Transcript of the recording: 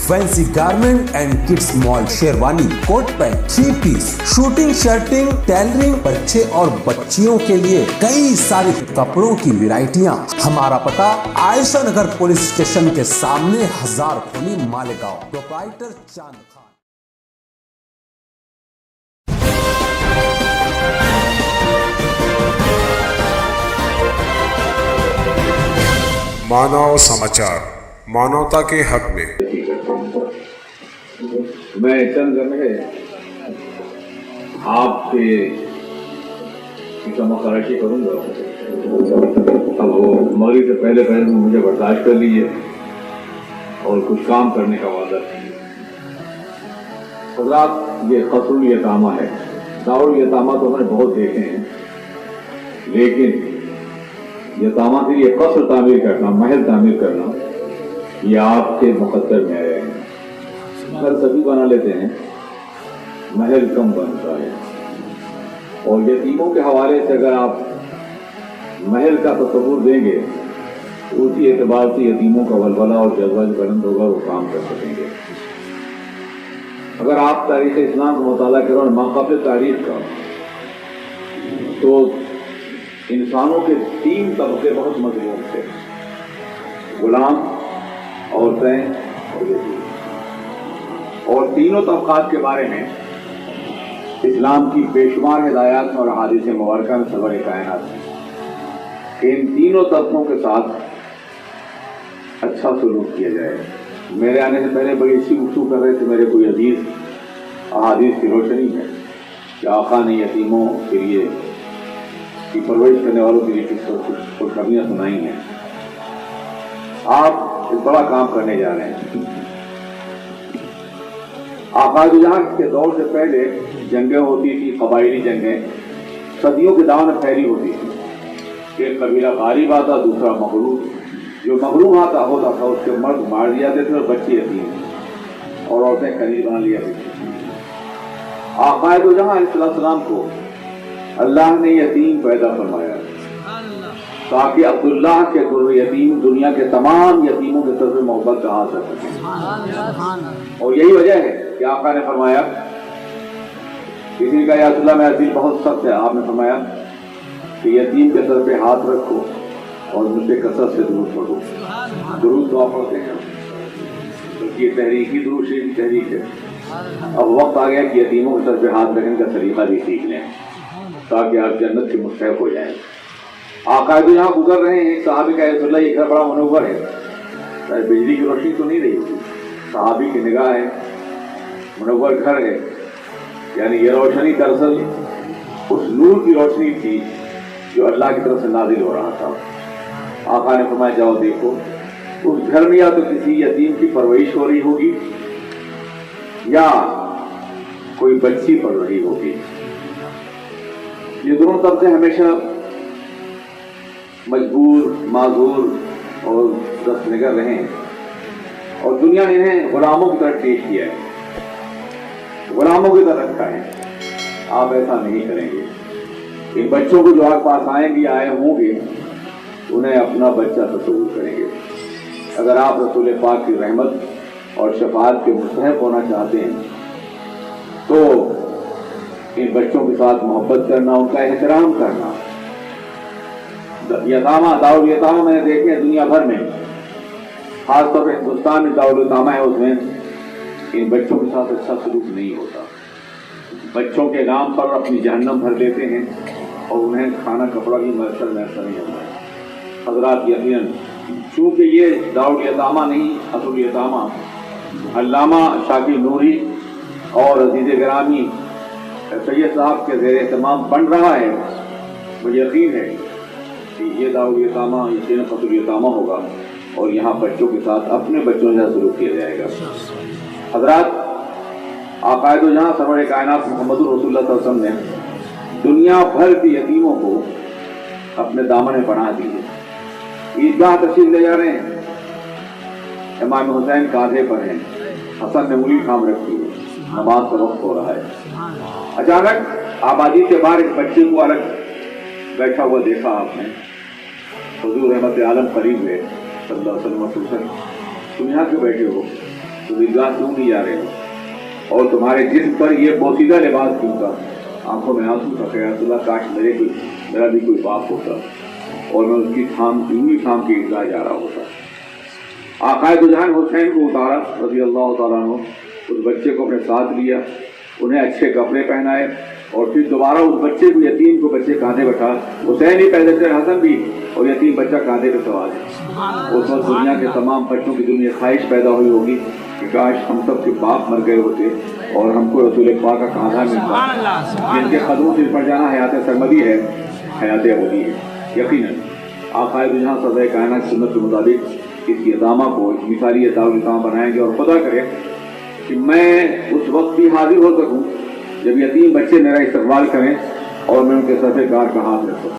Fancy garment and kids mall, sherwani, coat pant, 3 piece, suiting, shirting, tailoring, बच्चे और बच्चियों के लिए कई सारे कपड़ों की वैरायटियां। हमारा पता आयशा नगर पुलिस स्टेशन के सामने, हजार खोली, मालेगांव। प्रोप्राइटर चांद खान। मानव समाचार, मानवता के हक में। मैं चंद जगह आपसे समाकाशी करूंगा। अब मगरिब से पहले मुझे बर्दाश्त कर लीजिए और कुछ काम करने का वादा कीजिए। हज़रात, ये क़स्रुल यतामा है। दारुल यतामा तो हमने बहुत देखे हैं, लेकिन यतामा के लिए कस्र तामीर करना, महल तामीर करना, ये आपके मुक़द्दर में आया है। घर सभी बना लेते हैं, महल कम बनता है। और यतीमों के हवाले से अगर आप महल का तस्वुर देंगे, उसी एतबार से यतीमों का वलवला और जज्बा जो बुलंद होगा वो काम कर सकेंगे। अगर आप तारीख़ इस्लाम का मुताला करें और माक़ाबिल तारीख़ का, तो इंसानों के 3 तबके बहुत मजबूत थे: गुलाम, औरतें और यतीम। और तीनों तबक़ात के बारे में इस्लाम की बेशुमार हिदायत और अहादीस मुबारका में सरवर कायनात है। इन तीनों तबकों के साथ अच्छा सलूक किया जाए। मेरे आने से पहले बड़ी अच्छी गुफ्तगू कर रहे थे मेरे कोई अजीज, अहादीस की रोशनी है कि आका ने यतीमों के लिए की परवरिश करने वालों के लिए कुछ खुशखबरियाँ सुनाई हैं। आप एक बड़ा काम करने जा रहे हैं। आकादुजहाँ के दौर से पहले जंगें होती थी, कबायली जंगें सदियों के दामन में फैली होती थी। एक कबीला गालिब आता, दूसरा मगलूब। जो मगलूब होता था उसके मर्द मार दिया जाते थे और बच्चे यतीम और औरतें खरीद बना लिया करती थी। आकादुजहाँ अलैहिस्सलाम को अल्लाह ने यतीम पैदा फरमाया ताकि अब्दुल्लाह के यतीम दुनिया के तमाम यतीमों के तरफ मोहब्बत का हासिल कर सकें। और यही वजह है कि आका ने फरमाया, किसी का या अब्दुल्लाह मेरा दिल बहुत सख्त है, आपने फरमाया कि यतीम के सर पे हाथ रखो और मुझसे कसरत से दुरूद पढ़ो। दुरूद तो आप पढ़ते हैं, तो ये तहरीकी दुरूद शरीफ की तहरीक है। अब वक्त आ गया कि यतीमों के सर पे हाथ रखने का तरीका भी सीख लें ताकि आप जन्नत के मुस्तहिक हो जाएं। आकायद यहाँ गुजर रहे हैं, एक सहाबी का रसूलुल्लाह, ये घर बड़ा मुनव्वर है, बिजली की रोशनी तो नहीं रही होगी, सहाबी की निगाह है, मुनव्वर घर है, यानी ये रोशनी दरअसल उस नूर की रोशनी थी जो अल्लाह की तरफ से नाजिल हो रहा था। आका ने फरमाया, जाओ देखो, उस घर में या तो किसी यतीम की परवरिश हो रही होगी या कोई बच्ची पढ़ रही होगी। ये दोनों तबके हमेशा मजबूर, माजूर और दस्तनिगर रहे हैं और दुनिया ने इन्हें गुलामों की तरफ पेश किया है, गुलामों की तरफ रखा है। आप ऐसा नहीं करेंगे। इन बच्चों को जो आपके पास आएंगे, आए होंगे, उन्हें अपना बच्चा तस्वुर करेंगे। अगर आप रसूल पाक की रहमत और शफाअत के मुस्तहिक होना चाहते हैं तो इन बच्चों के साथ मोहब्बत करना, उनका एहतराम करना। यतामा, दारुल यतामा मैंने देखे हैं दुनिया भर में, खासतौर पर हिंदुस्तान में दारुल यतामा है, उसमें इन बच्चों के साथ अच्छा सलूक नहीं होता। बच्चों के नाम पर अपनी जहन्नम भर लेते हैं और उन्हें खाना कपड़ा भी मैसर नहीं होता है। हज़रात, यकीनन चूँकि ये दारुल यतामा नहीं, असुल यतामा अल्लामा शाकिर नूरी और अजीज़ गिरामी सैयद साहब के ज़ेर एहतमाम बन रहा है, मुझे यकीन है कि ये दारुल यतामा यकीनन क़स्रुल यतामा होगा और यहाँ बच्चों के साथ अपने बच्चों से सलूक किया जाएगा। हज़रात, आकायदुजहाँ सरवर कायनात मुहम्मदुर रसूलुल्लाह सल्लल्लाहु अलैहि वसल्लम ने दुनिया भर के यतीमों को अपने दामन में पनाह दी है। ईदगाह तशरीफ ले जा रहे हैं, इमाम हुसैन कांधे पर हैं, हसन ने उंगली थाम रखी है, नमाज का वक्त हो रहा है। अचानक आबादी से बाहर एक बच्चे को अलग बैठा हुआ देखा आपने। हुजूर रहमत आलम करीब है सल्लल्लाहु अलैहि वसल्लम, तुम यहाँ क्यों बैठे हो? تو عیدگاہ کیوں نہیں جا رہے ہو؟ اور تمہارے جسم پر یہ پوشیدہ لباس کیوں تھا؟ آنکھوں میں آنسو تھا کہ رسول اللہ کاش میرا بھی کوئی باپ ہوتا اور میں اس کی انگلی تھام کے عیدگاہ جا رہا ہوتا۔ آقائے دو جہان حسین کو اتارا رضی اللہ تعالیٰ عنہ، اس بچے کو اپنے ساتھ لیا، انہیں اچھے کپڑے پہنائے اور پھر دوبارہ اس بچے کو، یتیم کو بچے کاندھے بٹھا، حسین ہی پیدا تھے، حسن بھی، اور یتیم بچہ کاندھے پہ سوار ہے۔ اس وقت دنیا کے تمام بچوں کی دل میں خواہش پیدا ہوئی ہوگی کہ کاش ہم سب کے باپ مر گئے ہوتے اور ہم کو رسول پاک کا کاندھا ملتا، جن کے قدموں سے پڑ جانا حیات سرمدی ہے، حیات ابدی ہے۔ یقیناً آقائے دو جہاں سزائے کائنات سنت کے مطابق اس کی ادامہ کو ایک مثالی دارالاسلام بنائیں گے، اور خدا کرے کہ میں اس وقت بھی حاضر ہو سکوں جب یتیم بچے میرا استقبال کریں اور میں ان کے سر پہ کار کا ہاتھ رکھ سکوں۔